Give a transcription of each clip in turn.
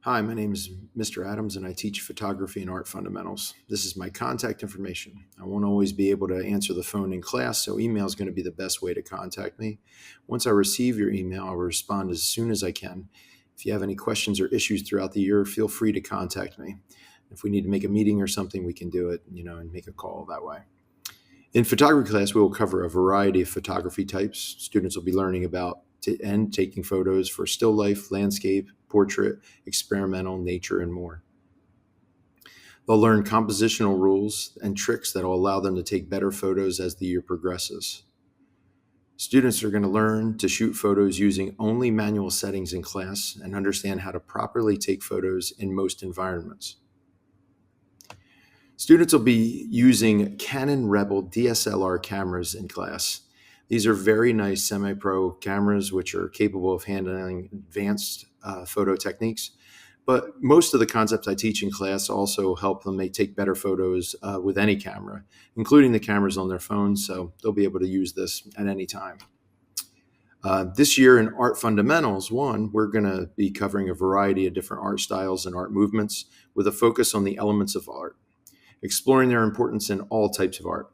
Hi, my name is Mr. Adams, and I teach photography and art fundamentals. This is my contact information. I won't always be able to answer the phone in class, so email is going to be the best way to contact me. Once I receive your email, I'll respond as soon as I can. If you have any questions or issues throughout the year, feel free to contact me. If we need to make a meeting or something, we can do it, and make a call that way. In photography class, we will cover a variety of photography types. Students will be learning about and taking photos for still life, landscape, portrait, experimental, nature, and more. They'll learn compositional rules and tricks that will allow them to take better photos as the year progresses. Students are going to learn to shoot photos using only manual settings in class and understand how to properly take photos in most environments. Students will be using Canon Rebel DSLR cameras in class. These are very nice semi-pro cameras which are capable of handling advanced photo techniques. But most of the concepts I teach in class also help them take better photos with any camera, including the cameras on their phones, so they'll be able to use this at any time. This year in Art Fundamentals 1, we're going to be covering a variety of different art styles and art movements with a focus on the elements of art, exploring their importance in all types of art.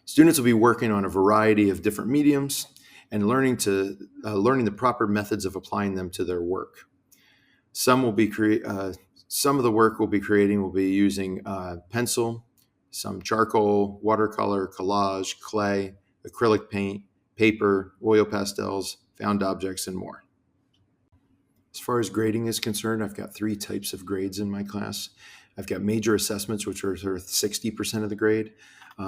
Students will be working on a variety of different mediums and learning the proper methods of applying them to their work. Some of the work we'll be creating will be using pencil, some charcoal, watercolor, collage, clay, acrylic paint, paper, oil pastels, found objects, and more. As far as grading is concerned, I've got 3 types of grades in my class. I've got major assessments, which are sort of 60% of the grade.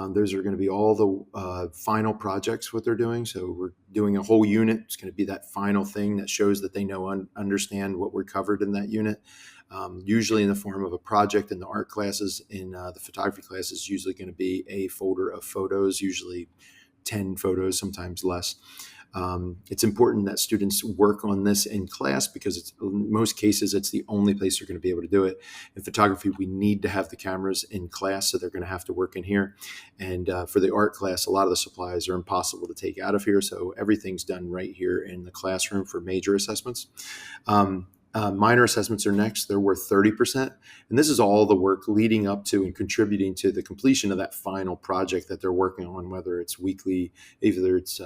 Those are going to be all the final projects, what they're doing. So we're doing a whole unit. It's going to be that final thing that shows that they know understand what we're covered in that unit, usually in the form of a project. In the art classes, in the photography class is usually going to be a folder of photos, usually 10 photos, sometimes less. It's important that students work on this in class because in most cases, it's the only place they're going to be able to do it. In photography, we need to have the cameras in class, so they're going to have to work in here. And for the art class, a lot of the supplies are impossible to take out of here, so everything's done right here in the classroom for major assessments. Minor assessments are next. They're worth 30%. And this is all the work leading up to and contributing to the completion of that final project that they're working on, whether it's weekly, either it's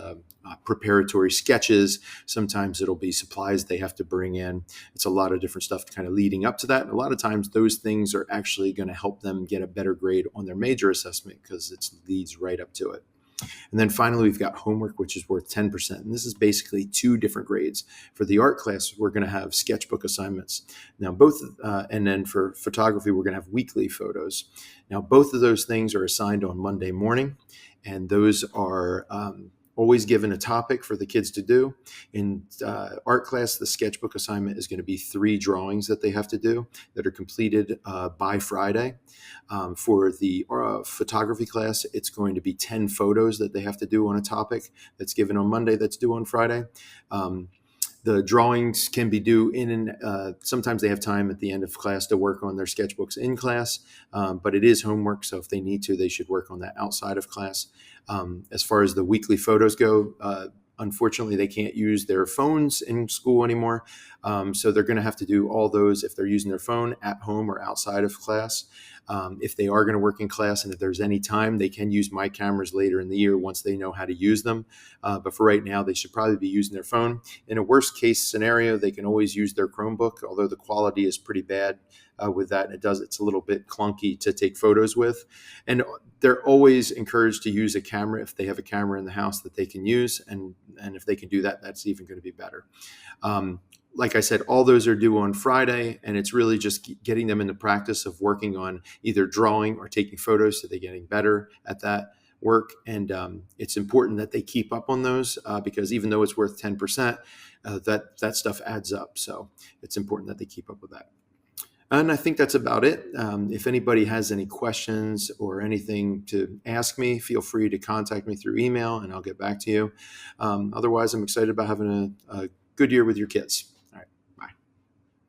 preparatory sketches. Sometimes it'll be supplies they have to bring in. It's a lot of different stuff kind of leading up to that. And a lot of times those things are actually going to help them get a better grade on their major assessment because it leads right up to it. And then finally, we've got homework, which is worth 10%. And this is basically 2 different grades. For the art class, we're going to have sketchbook assignments. Now, and then for photography, we're going to have weekly photos. Now, both of those things are assigned on Monday morning, and those are always given a topic for the kids to do. In art class, the sketchbook assignment is going to be 3 drawings that they have to do that are completed by Friday. For the photography class, it's going to be 10 photos that they have to do on a topic that's given on Monday that's due on Friday. The drawings can be due sometimes they have time at the end of class to work on their sketchbooks in class, but it is homework, so if they need to, they should work on that outside of class. As far as the weekly photos go, unfortunately, they can't use their phones in school anymore, so they're going to have to do all those if they're using their phone at home or outside of class. If they are going to work in class and if there's any time, they can use my cameras later in the year once they know how to use them. But for right now, they should probably be using their phone. In a worst case scenario, they can always use their Chromebook, although the quality is pretty bad with that. It's a little bit clunky to take photos with. And they're always encouraged to use a camera if they have a camera in the house that they can use. And if they can do that, that's even going to be better. Like I said, all those are due on Friday, and it's really just getting them in the practice of working on either drawing or taking photos so they're getting better at that work. And it's important that they keep up on those because even though it's worth 10%, that stuff adds up. So it's important that they keep up with that. And I think that's about it. If anybody has any questions or anything to ask me, feel free to contact me through email and I'll get back to you. Otherwise, I'm excited about having a good year with your kids.